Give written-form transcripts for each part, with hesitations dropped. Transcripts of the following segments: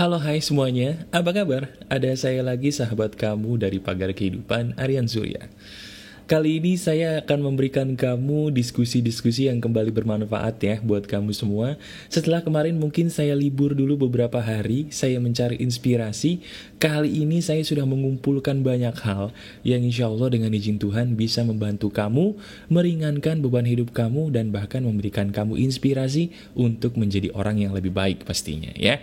Halo hai semuanya, apa kabar? Ada saya lagi sahabat kamu dari Pagar Kehidupan, Aryan Surya. Kali ini saya akan memberikan kamu diskusi-diskusi yang kembali bermanfaat ya buat kamu semua. Setelah kemarin mungkin saya libur dulu beberapa hari, saya mencari inspirasi. Kali ini saya sudah mengumpulkan banyak hal yang insya Allah dengan izin Tuhan bisa membantu kamu, meringankan beban hidup kamu, dan bahkan memberikan kamu inspirasi untuk menjadi orang yang lebih baik pastinya ya.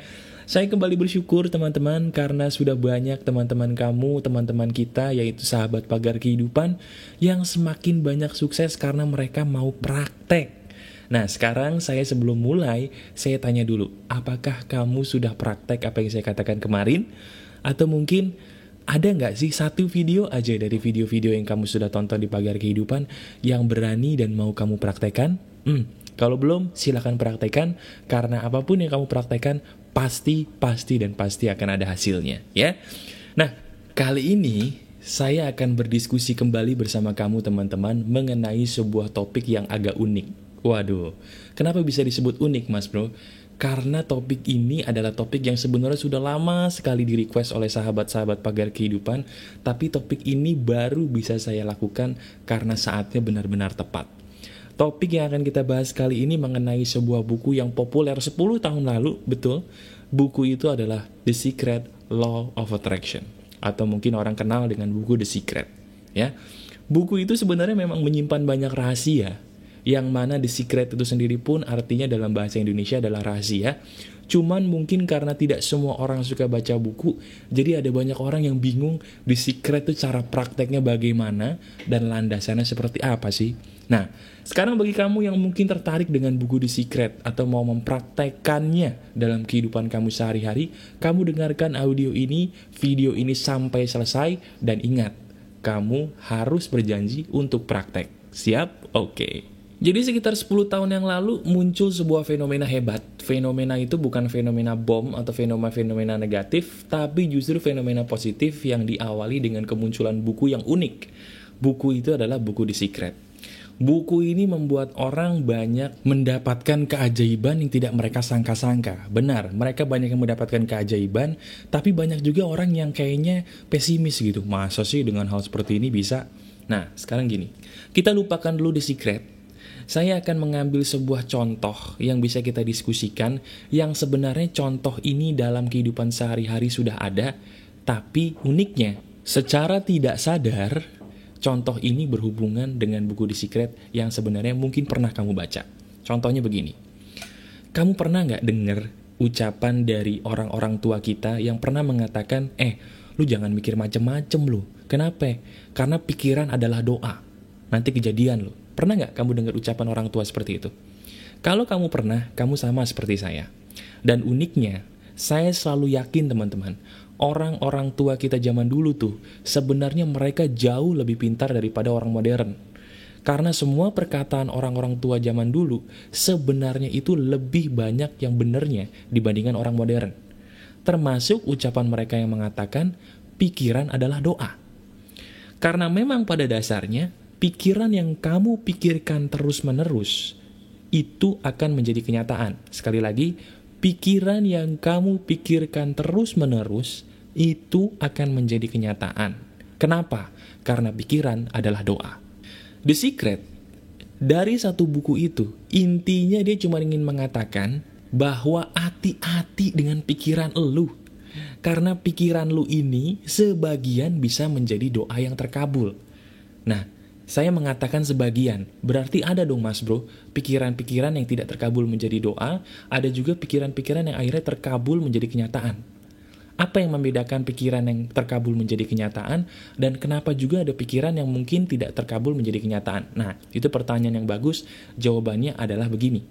Saya kembali bersyukur teman-teman karena sudah banyak teman-teman kamu, teman-teman kita yaitu sahabat Pagar Kehidupan yang semakin banyak sukses karena mereka mau praktek. Nah sekarang saya sebelum mulai, saya tanya dulu, apakah kamu sudah praktek apa yang saya katakan kemarin? Atau mungkin ada nggak sih satu video aja dari video-video yang kamu sudah tonton di Pagar Kehidupan yang berani dan mau kamu praktekkan? Kalau belum, silakan praktekkan karena apapun yang kamu praktekkan pasti akan ada hasilnya ya. Nah, kali ini saya akan berdiskusi kembali bersama kamu teman-teman mengenai sebuah topik yang agak unik. Waduh, kenapa bisa disebut unik Mas Bro? Karena topik ini adalah topik yang sebenarnya sudah lama sekali di request oleh sahabat-sahabat Pagar Kehidupan, tapi topik ini baru bisa saya lakukan karena saatnya benar-benar tepat. Topik yang akan kita bahas kali ini mengenai sebuah buku yang populer 10 tahun lalu, betul. Buku itu adalah The Secret Law of Attraction, atau mungkin orang kenal dengan buku The Secret. Ya, buku itu sebenarnya memang menyimpan banyak rahasia, yang mana The Secret itu sendiri pun artinya dalam bahasa Indonesia adalah rahasia. Cuman mungkin karena tidak semua orang suka baca buku, jadi ada banyak orang yang bingung The Secret itu cara prakteknya bagaimana dan landasannya seperti apa sih. Nah, sekarang bagi kamu yang mungkin tertarik dengan buku The Secret atau mau mempraktekannya dalam kehidupan kamu sehari-hari, kamu dengarkan audio ini, video ini sampai selesai, dan ingat, kamu harus berjanji untuk praktek. Siap? Oke. Jadi sekitar 10 tahun yang lalu muncul sebuah fenomena hebat. Fenomena itu bukan fenomena bom atau fenomena negatif, tapi justru fenomena positif yang diawali dengan kemunculan buku yang unik. Buku itu adalah buku The Secret. Buku ini membuat orang banyak mendapatkan keajaiban yang tidak mereka sangka-sangka. Benar, mereka banyak yang mendapatkan keajaiban, tapi banyak juga orang yang kayaknya pesimis gitu. Masa sih dengan hal seperti ini bisa? Nah, sekarang gini, kita lupakan dulu The Secret. Saya akan mengambil sebuah contoh yang bisa kita diskusikan, yang sebenarnya contoh ini dalam kehidupan sehari-hari sudah ada, tapi uniknya, secara tidak sadar, contoh ini berhubungan dengan buku The Secret yang sebenarnya mungkin pernah kamu baca. Contohnya begini, kamu pernah nggak dengar ucapan dari orang-orang tua kita yang pernah mengatakan, lu jangan mikir macem-macem lu. Kenapa? Karena pikiran adalah doa. Nanti kejadian lu. Pernah nggak kamu dengar ucapan orang tua seperti itu? Kalau kamu pernah, kamu sama seperti saya. Dan uniknya, saya selalu yakin teman-teman, orang-orang tua kita zaman dulu tuh, sebenarnya mereka jauh lebih pintar daripada orang modern. Karena semua perkataan orang-orang tua zaman dulu, sebenarnya itu lebih banyak yang benernya dibandingkan orang modern. Termasuk ucapan mereka yang mengatakan, pikiran adalah doa. Karena memang pada dasarnya, pikiran yang kamu pikirkan terus-menerus, itu akan menjadi kenyataan. Sekali lagi, pikiran yang kamu pikirkan terus-menerus, itu akan menjadi kenyataan. Kenapa? Karena pikiran adalah doa. The Secret, dari satu buku itu, intinya dia cuma ingin mengatakan bahwa hati-hati dengan pikiran lu. Karena pikiran lu ini sebagian bisa menjadi doa yang terkabul. Nah, saya mengatakan sebagian, berarti ada dong Mas Bro, pikiran-pikiran yang tidak terkabul menjadi doa, ada juga pikiran-pikiran yang akhirnya terkabul menjadi kenyataan. Apa yang membedakan pikiran yang terkabul menjadi kenyataan, dan kenapa juga ada pikiran yang mungkin tidak terkabul menjadi kenyataan? Nah, itu pertanyaan yang bagus, jawabannya adalah begini.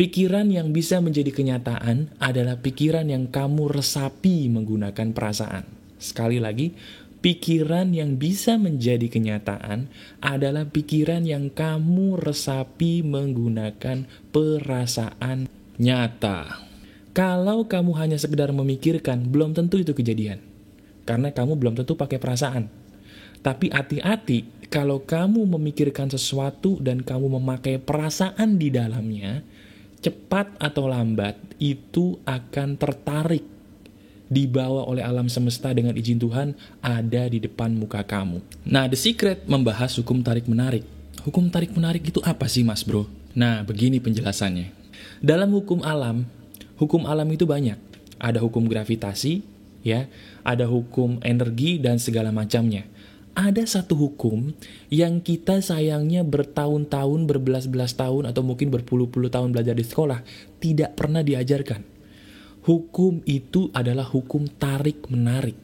Pikiran yang bisa menjadi kenyataan adalah pikiran yang kamu resapi menggunakan perasaan. Sekali lagi, pikiran yang bisa menjadi kenyataan adalah pikiran yang kamu resapi menggunakan perasaan nyata. Kalau kamu hanya sekedar memikirkan, belum tentu itu kejadian. Karena kamu belum tentu pakai perasaan. Tapi hati-hati, kalau kamu memikirkan sesuatu dan kamu memakai perasaan di dalamnya, cepat atau lambat itu akan tertarik dibawa oleh alam semesta dengan izin Tuhan, ada di depan muka kamu. Nah, The Secret membahas hukum tarik-menarik. Hukum tarik-menarik itu apa sih, Mas Bro? Nah, begini penjelasannya. Dalam hukum alam itu banyak. Ada hukum gravitasi, ya, ada hukum energi dan segala macamnya. Ada satu hukum yang kita sayangnya bertahun-tahun, berbelas-belas tahun, atau mungkin berpuluh-puluh tahun belajar di sekolah, tidak pernah diajarkan. Hukum itu adalah hukum tarik-menarik.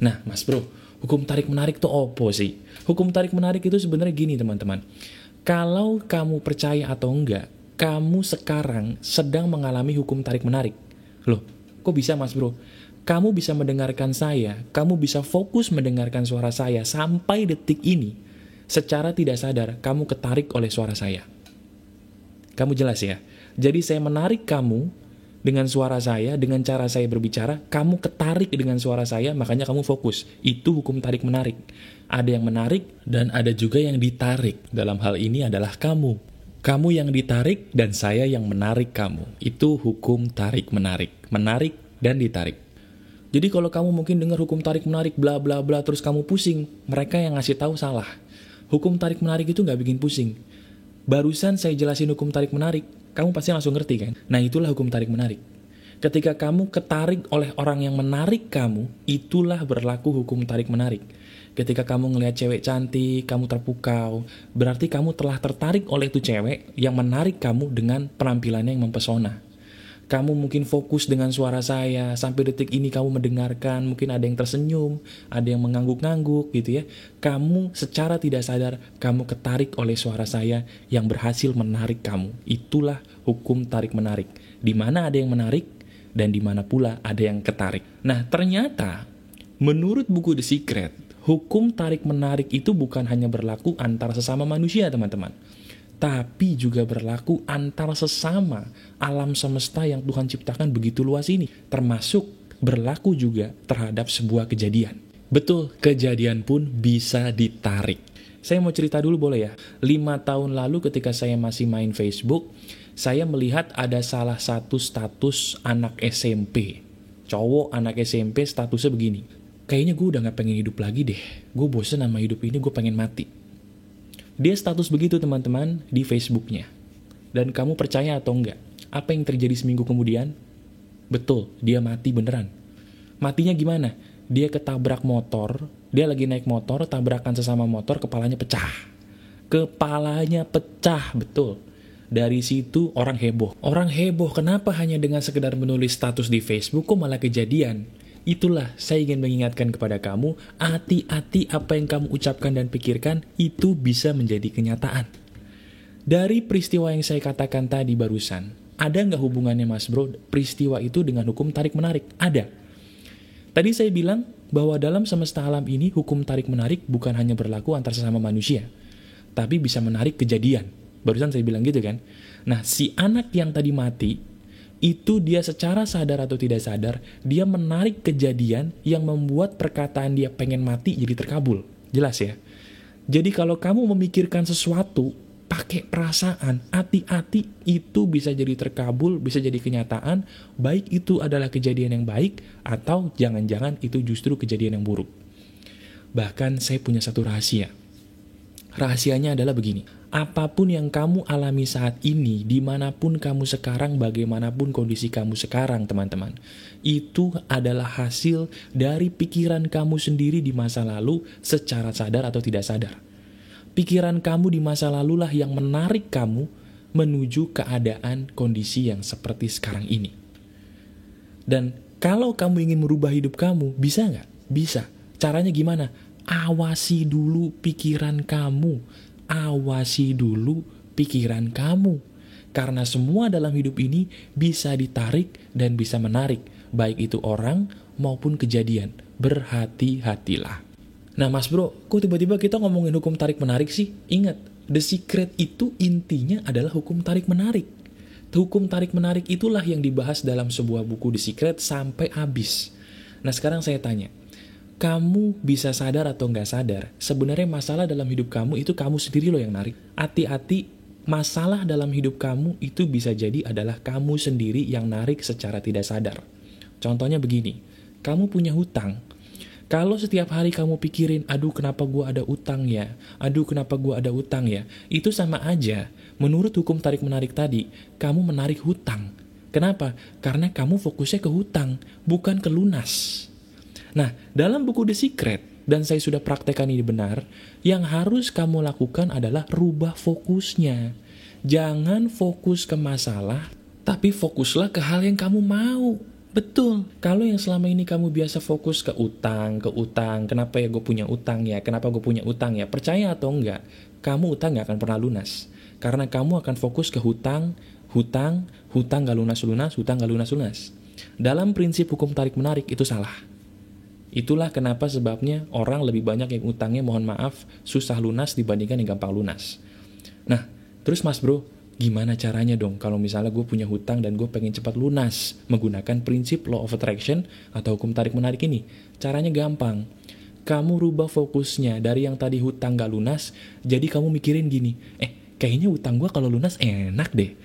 Nah, Mas Bro, hukum tarik-menarik itu apa sih? Hukum tarik-menarik itu sebenarnya gini, teman-teman. Kalau kamu percaya atau enggak, kamu sekarang sedang mengalami hukum tarik-menarik. Loh, kok bisa, Mas Bro? Kamu bisa mendengarkan saya, kamu bisa fokus mendengarkan suara saya sampai detik ini. Secara tidak sadar, kamu ketarik oleh suara saya. Kamu jelas ya? Jadi saya menarik kamu dengan suara saya, dengan cara saya berbicara, kamu ketarik dengan suara saya, makanya kamu fokus. Itu hukum tarik-menarik. Ada yang menarik, dan ada juga yang ditarik. Dalam hal ini adalah kamu. Kamu yang ditarik, dan saya yang menarik kamu. Itu hukum tarik-menarik. Menarik dan ditarik. Jadi kalau kamu mungkin dengar hukum tarik-menarik, bla bla bla, terus kamu pusing, mereka yang ngasih tahu salah. Hukum tarik-menarik itu nggak bikin pusing. Barusan saya jelasin hukum tarik-menarik, kamu pasti langsung ngerti kan? Nah, itulah hukum tarik-menarik. Ketika kamu ketarik oleh orang yang menarik kamu, itulah berlaku hukum tarik-menarik. Ketika kamu ngelihat cewek cantik, kamu terpukau, berarti kamu telah tertarik oleh itu cewek yang menarik kamu dengan penampilannya yang mempesona. Kamu mungkin fokus dengan suara saya, sampai detik ini kamu mendengarkan, mungkin ada yang tersenyum, ada yang mengangguk-ngangguk gitu ya. Kamu secara tidak sadar, kamu ketarik oleh suara saya yang berhasil menarik kamu. Itulah hukum tarik-menarik. Di mana ada yang menarik, dan di mana pula ada yang ketarik. Nah, ternyata, menurut buku The Secret, hukum tarik-menarik itu bukan hanya berlaku antara sesama manusia, teman-teman. Tapi juga berlaku antar sesama alam semesta yang Tuhan ciptakan begitu luas ini. Termasuk berlaku juga terhadap sebuah kejadian. Betul, kejadian pun bisa ditarik. Saya mau cerita dulu boleh ya? 5 tahun lalu ketika saya masih main Facebook, saya melihat ada salah satu status anak SMP. Cowok anak SMP statusnya begini. Kayaknya gue udah gak pengen hidup lagi deh. Gue bosen sama hidup ini, gue pengen mati. Dia status begitu teman-teman di Facebooknya. Dan kamu percaya atau enggak? Apa yang terjadi seminggu kemudian? Betul, dia mati beneran. Matinya gimana? Dia ketabrak motor, dia lagi naik motor, tabrakan sesama motor, kepalanya pecah. Kepalanya pecah, betul. Dari situ orang heboh. Orang heboh kenapa hanya dengan sekedar menulis status di Facebook kok malah kejadian? Itulah saya ingin mengingatkan kepada kamu, hati-hati apa yang kamu ucapkan dan pikirkan, itu bisa menjadi kenyataan. Dari peristiwa yang saya katakan tadi barusan, ada nggak hubungannya Mas Bro, peristiwa itu dengan hukum tarik-menarik? Ada. Tadi saya bilang bahwa dalam semesta alam ini, hukum tarik-menarik bukan hanya berlaku antar sesama manusia, tapi bisa menarik kejadian. Barusan saya bilang gitu kan? Nah, si anak yang tadi mati, itu dia secara sadar atau tidak sadar, dia menarik kejadian yang membuat perkataan dia pengen mati jadi terkabul. Jelas ya? Jadi kalau kamu memikirkan sesuatu pakai perasaan, hati-hati, itu bisa jadi terkabul, bisa jadi kenyataan, baik itu adalah kejadian yang baik, atau jangan-jangan itu justru kejadian yang buruk. Bahkan saya punya satu rahasia. Rahasianya adalah begini, apapun yang kamu alami saat ini, dimanapun kamu sekarang, bagaimanapun kondisi kamu sekarang teman-teman, itu adalah hasil dari pikiran kamu sendiri di masa lalu secara sadar atau tidak sadar. Pikiran kamu di masa lalulah yang menarik kamu menuju keadaan kondisi yang seperti sekarang ini. Dan kalau kamu ingin merubah hidup kamu, bisa nggak? Bisa. Caranya gimana? Awasi dulu pikiran kamu. Awasi dulu pikiran kamu. Karena semua dalam hidup ini bisa ditarik dan bisa menarik. Baik itu orang maupun kejadian. Berhati-hatilah. Nah Mas Bro, kok tiba-tiba kita ngomongin hukum tarik-menarik sih? Ingat, The Secret itu intinya adalah hukum tarik-menarik. Hukum tarik-menarik itulah yang dibahas dalam sebuah buku The Secret sampai habis. Nah sekarang saya tanya, kamu bisa sadar atau nggak sadar, sebenarnya masalah dalam hidup kamu itu kamu sendiri loh yang narik. Hati-hati, masalah dalam hidup kamu itu bisa jadi adalah kamu sendiri yang narik secara tidak sadar. Contohnya begini, kamu punya hutang. Kalau setiap hari kamu pikirin, aduh kenapa gue ada utang ya, aduh kenapa gue ada utang ya, itu sama aja, menurut hukum tarik-menarik tadi, kamu menarik hutang. Kenapa? Karena kamu fokusnya ke hutang, bukan ke lunas. Nah, dalam buku The Secret, dan saya sudah praktekkan ini benar, yang harus kamu lakukan adalah rubah fokusnya. Jangan fokus ke masalah, tapi fokuslah ke hal yang kamu mau. Betul, kalau yang selama ini kamu biasa fokus ke utang, kenapa ya gue punya utang ya, kenapa gue punya utang ya, percaya atau enggak, kamu utang gak akan pernah lunas. Karena kamu akan fokus ke hutang gak lunas-lunas, hutang gak lunas-lunas. Dalam prinsip hukum tarik-menarik itu salah. Itulah kenapa sebabnya orang lebih banyak yang utangnya mohon maaf susah lunas dibandingkan yang gampang lunas. Nah, terus mas bro, gimana caranya dong kalau misalnya gue punya hutang dan gue pengen cepat lunas menggunakan prinsip law of attraction atau hukum tarik-menarik ini? Caranya gampang. Kamu rubah fokusnya dari yang tadi hutang gak lunas, jadi kamu mikirin gini, kayaknya hutang gue kalau lunas enak deh.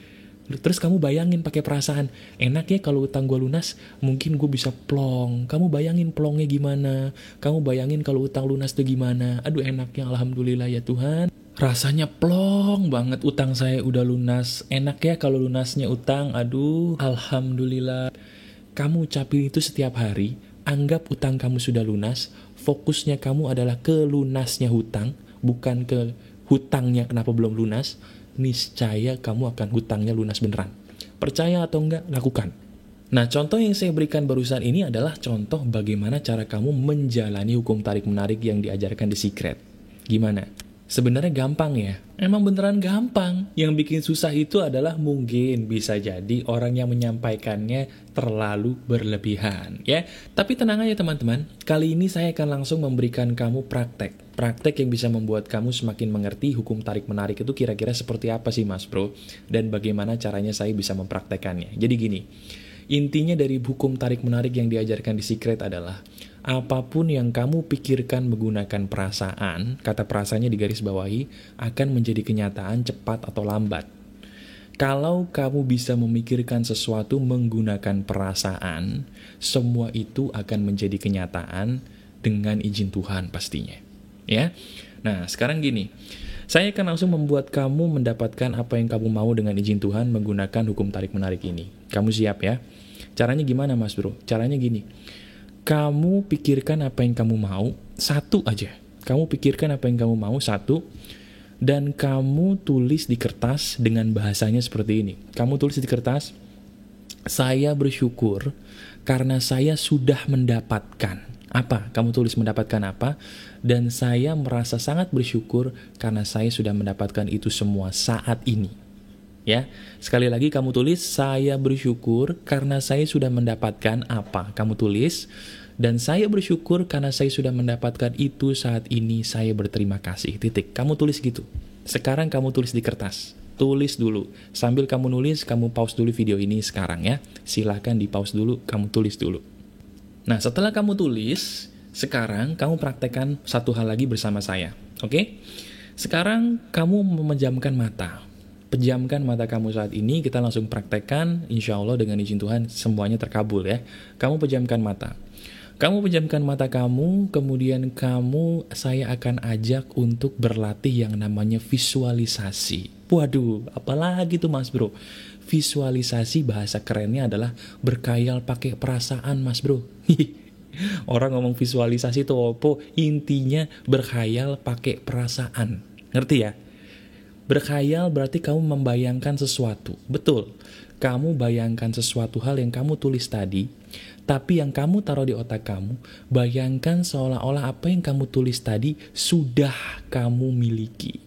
Terus kamu bayangin pakai perasaan, enak ya kalau utang gue lunas, mungkin gue bisa plong. Kamu bayangin plongnya gimana, kamu bayangin kalau utang lunas tuh gimana. Aduh enaknya, alhamdulillah ya Tuhan. Rasanya plong banget, utang saya udah lunas. Enak ya kalau lunasnya utang, aduh alhamdulillah. Kamu ucapin itu setiap hari, anggap utang kamu sudah lunas, fokusnya kamu adalah ke lunasnya hutang, bukan ke hutangnya kenapa belum lunas. Niscaya kamu akan hutangnya lunas beneran. Percaya atau enggak, lakukan. Nah, contoh yang saya berikan barusan ini adalah contoh bagaimana cara kamu menjalani hukum tarik-menarik yang diajarkan The Secret. Gimana? Sebenarnya gampang ya. Emang beneran gampang. Yang bikin susah itu adalah mungkin bisa jadi orang yang menyampaikannya terlalu berlebihan ya. Tapi tenang aja teman-teman, kali ini saya akan langsung memberikan kamu praktek yang bisa membuat kamu semakin mengerti hukum tarik-menarik itu kira-kira seperti apa sih mas bro, dan bagaimana caranya saya bisa mempraktekannya. Jadi gini, intinya dari hukum tarik-menarik yang diajarkan di Secret adalah apapun yang kamu pikirkan menggunakan perasaan, kata perasaannya di garis bawahi, akan menjadi kenyataan cepat atau lambat. Kalau kamu bisa memikirkan sesuatu menggunakan perasaan, semua itu akan menjadi kenyataan dengan izin Tuhan pastinya. Ya. Nah, sekarang gini. Saya akan langsung membuat kamu mendapatkan apa yang kamu mau dengan izin Tuhan menggunakan hukum tarik-menarik ini. Kamu siap ya? Caranya gimana mas bro? Caranya gini. Kamu pikirkan apa yang kamu mau, satu aja. Kamu pikirkan apa yang kamu mau, satu. Dan kamu tulis di kertas dengan bahasanya seperti ini. Kamu tulis di kertas, saya bersyukur karena saya sudah mendapatkan. Apa? Kamu tulis mendapatkan apa? Dan saya merasa sangat bersyukur karena saya sudah mendapatkan itu semua saat ini. Ya, sekali lagi kamu tulis, saya bersyukur karena saya sudah mendapatkan apa? Kamu tulis, dan saya bersyukur karena saya sudah mendapatkan itu saat ini, saya berterima kasih, titik. Kamu tulis gitu. Sekarang kamu tulis di kertas. Tulis dulu. Sambil kamu nulis, kamu pause dulu video ini sekarang ya. Silahkan di pause dulu, kamu tulis dulu. Nah, setelah kamu tulis, sekarang kamu praktekkan satu hal lagi bersama saya. Oke? Sekarang kamu memejamkan mata. Pejamkan mata kamu saat ini, kita langsung praktekkan, insya Allah dengan izin Tuhan semuanya terkabul ya. Kamu pejamkan mata. Kamu pejamkan mata kamu, kemudian saya akan ajak untuk berlatih yang namanya visualisasi. Waduh, apalagi tuh mas bro? Visualisasi bahasa kerennya adalah berkhayal pakai perasaan mas bro. Orang ngomong visualisasi itu apa? Intinya berkhayal pakai perasaan. Ngerti ya? Berkhayal berarti kamu membayangkan sesuatu. Betul. Kamu bayangkan sesuatu hal yang kamu tulis tadi, tapi yang kamu taruh di otak kamu, bayangkan seolah-olah apa yang kamu tulis tadi sudah kamu miliki.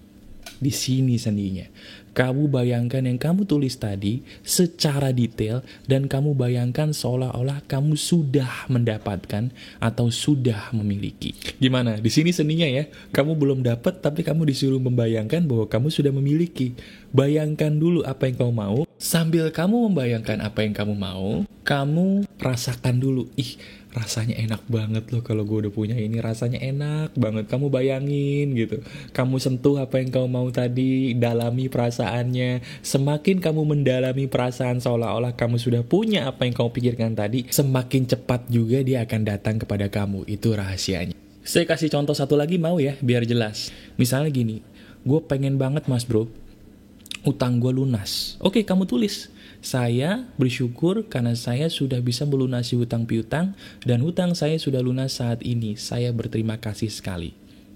Di sini seninya. Kamu bayangkan yang kamu tulis tadi secara detail dan kamu bayangkan seolah-olah kamu sudah mendapatkan atau sudah memiliki. Gimana? Di sini seninya ya. Kamu belum dapat tapi kamu disuruh membayangkan bahwa kamu sudah memiliki. Bayangkan dulu apa yang kamu mau. Sambil kamu membayangkan apa yang kamu mau, kamu rasakan dulu. Ih, rasanya enak banget loh kalau gue udah punya ini. Rasanya enak banget. Kamu bayangin gitu. Kamu sentuh apa yang kamu mau tadi, dalami perasaannya. Semakin kamu mendalami perasaan seolah-olah kamu sudah punya apa yang kamu pikirkan tadi, semakin cepat juga dia akan datang kepada kamu. Itu rahasianya. Saya kasih contoh satu lagi mau ya, biar jelas. Misalnya gini, gue pengen banget mas bro, utang gue lunas. Oke, kamu tulis. Saya bersyukur karena saya sudah bisa melunasi hutang piutang dan hutang saya sudah lunas saat ini. Saya berterima kasih sekali.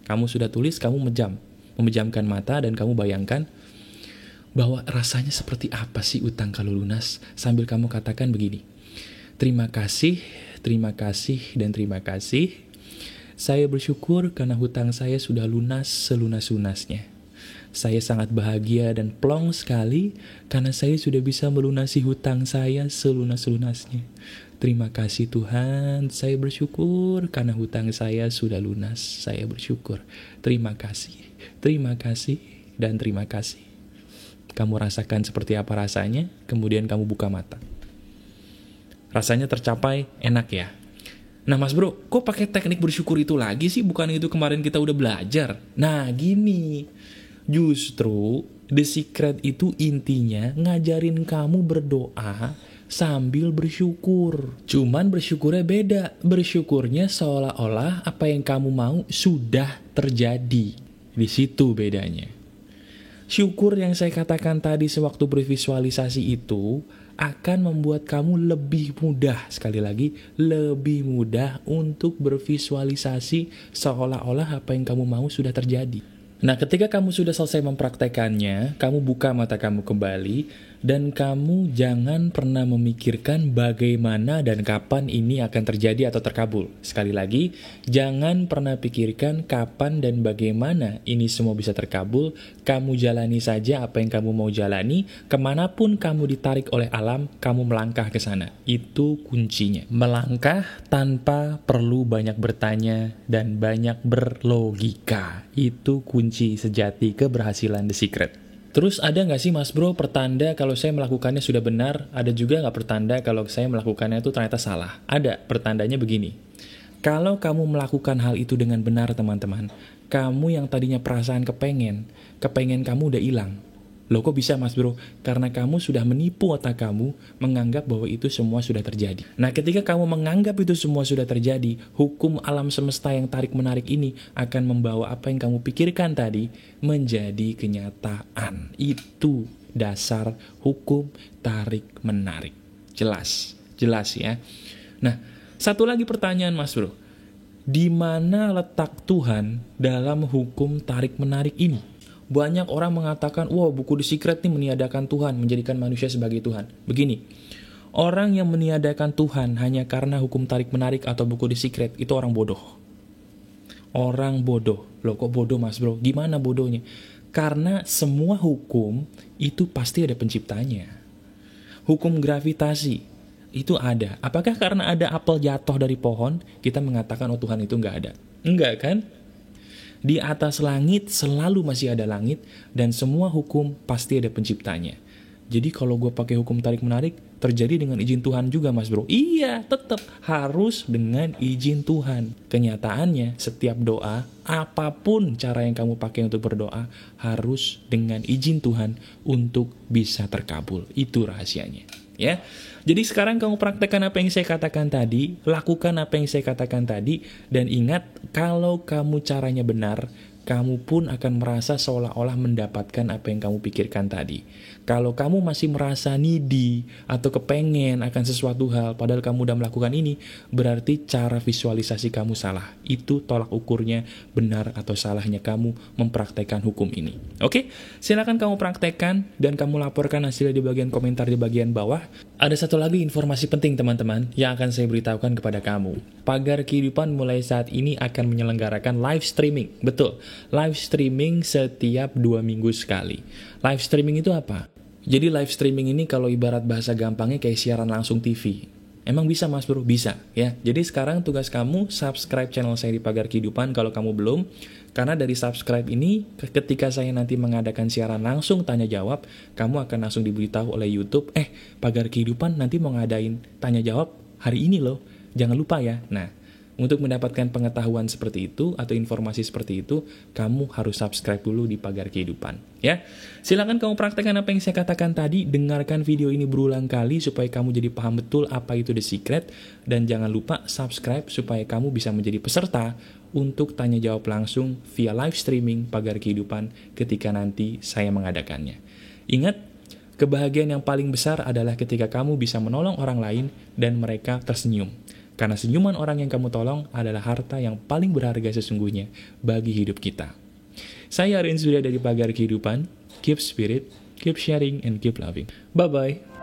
Kamu sudah tulis, kamu memejamkan mata dan kamu bayangkan bahwa rasanya seperti apa sih utang kalau lunas. Sambil kamu katakan begini, terima kasih, dan terima kasih. Saya bersyukur karena hutang saya sudah lunas selunas-lunasnya. Saya sangat bahagia dan plong sekali karena saya sudah bisa melunasi hutang saya selunas-lunasnya. Terima kasih Tuhan, saya bersyukur karena hutang saya sudah lunas. Saya bersyukur. Terima kasih, dan terima kasih. Kamu rasakan seperti apa rasanya, kemudian kamu buka mata. Rasanya tercapai, enak ya? Nah mas bro, kok pakai teknik bersyukur itu lagi sih? Bukan itu kemarin kita udah belajar. Nah gini, justru The Secret itu intinya ngajarin kamu berdoa sambil bersyukur. Cuman bersyukurnya beda. Bersyukurnya seolah-olah apa yang kamu mau sudah terjadi. Di situ bedanya. Syukur yang saya katakan tadi sewaktu bervisualisasi itu akan membuat kamu lebih mudah, sekali lagi, lebih mudah untuk bervisualisasi seolah-olah apa yang kamu mau sudah terjadi. Nah, ketika kamu sudah selesai mempraktekannya, kamu buka mata kamu kembali, dan kamu jangan pernah memikirkan bagaimana dan kapan ini akan terjadi atau terkabul. Sekali lagi, jangan pernah pikirkan kapan dan bagaimana ini semua bisa terkabul. Kamu jalani saja apa yang kamu mau jalani, kemanapun kamu ditarik oleh alam, kamu melangkah ke sana. Itu kuncinya. Melangkah tanpa perlu banyak bertanya dan banyak berlogika. Itu kunci sejati keberhasilan The Secret. Terus ada nggak sih mas bro pertanda kalau saya melakukannya sudah benar? Ada juga nggak pertanda kalau saya melakukannya itu ternyata salah? Ada, pertandanya begini. Kalau kamu melakukan hal itu dengan benar teman-teman, kamu yang tadinya perasaan kepengen kamu udah hilang. Loh kok bisa mas bro? Karena kamu sudah menipu otak kamu menganggap bahwa itu semua sudah terjadi. Nah ketika kamu menganggap itu semua sudah terjadi, hukum alam semesta yang tarik-menarik ini akan membawa apa yang kamu pikirkan tadi menjadi kenyataan. Itu dasar hukum tarik-menarik. Jelas ya. Nah, satu lagi pertanyaan mas bro. Di mana letak Tuhan dalam hukum tarik-menarik ini? Banyak orang mengatakan, wow buku The Secret ini meniadakan Tuhan, menjadikan manusia sebagai Tuhan. Begini, orang yang meniadakan Tuhan hanya karena hukum tarik-menarik atau buku The Secret, itu orang bodoh. Orang bodoh. Loh kok bodoh mas bro? Gimana bodohnya? Karena semua hukum itu pasti ada penciptanya. Hukum gravitasi itu ada. Apakah karena ada apel jatuh dari pohon, kita mengatakan oh Tuhan itu nggak ada? Enggak kan? Di atas langit selalu masih ada langit, dan semua hukum pasti ada penciptanya. Jadi kalau gue pakai hukum tarik-menarik, terjadi dengan izin Tuhan juga mas bro. Iya, tetap harus dengan izin Tuhan. Kenyataannya, setiap doa, apapun cara yang kamu pakai untuk berdoa, harus dengan izin Tuhan untuk bisa terkabul. Itu rahasianya. Ya, jadi sekarang kamu praktekkan apa yang saya katakan tadi, lakukan apa yang saya katakan tadi, dan ingat kalau kamu caranya benar, kamu pun akan merasa seolah-olah mendapatkan apa yang kamu pikirkan tadi. Kalau kamu masih merasa needy atau kepengen akan sesuatu hal, padahal kamu udah melakukan ini, berarti cara visualisasi kamu salah. Itu tolak ukurnya benar atau salahnya kamu mempraktekkan hukum ini. Oke, silakan kamu praktekkan dan kamu laporkan hasilnya di bagian komentar di bagian bawah. Ada satu lagi informasi penting teman-teman yang akan saya beritahukan kepada kamu. Pagar Kehidupan mulai saat ini akan menyelenggarakan live streaming. Betul, live streaming setiap 2 minggu sekali. Live streaming itu apa? Jadi live streaming ini kalau ibarat bahasa gampangnya kayak siaran langsung TV. Emang bisa mas bro? Bisa ya. Jadi sekarang tugas kamu subscribe channel saya di Pagar Kehidupan kalau kamu belum. Karena dari subscribe ini, ketika saya nanti mengadakan siaran langsung tanya jawab, kamu akan langsung diberitahu oleh YouTube, Pagar Kehidupan nanti mau ngadain tanya jawab hari ini loh, jangan lupa ya. Nah, untuk mendapatkan pengetahuan seperti itu atau informasi seperti itu, kamu harus subscribe dulu di Pagar Kehidupan, ya. Silakan kamu praktekkan apa yang saya katakan tadi, dengarkan video ini berulang kali supaya kamu jadi paham betul apa itu The Secret, dan jangan lupa subscribe supaya kamu bisa menjadi peserta untuk tanya jawab langsung via live streaming Pagar Kehidupan ketika nanti saya mengadakannya. Ingat, kebahagiaan yang paling besar adalah ketika kamu bisa menolong orang lain dan mereka tersenyum. Karena senyuman orang yang kamu tolong adalah harta yang paling berharga sesungguhnya bagi hidup kita. Saya Aryan Surya dari Pagar Kehidupan. Keep spirit, keep sharing, and keep loving. Bye-bye.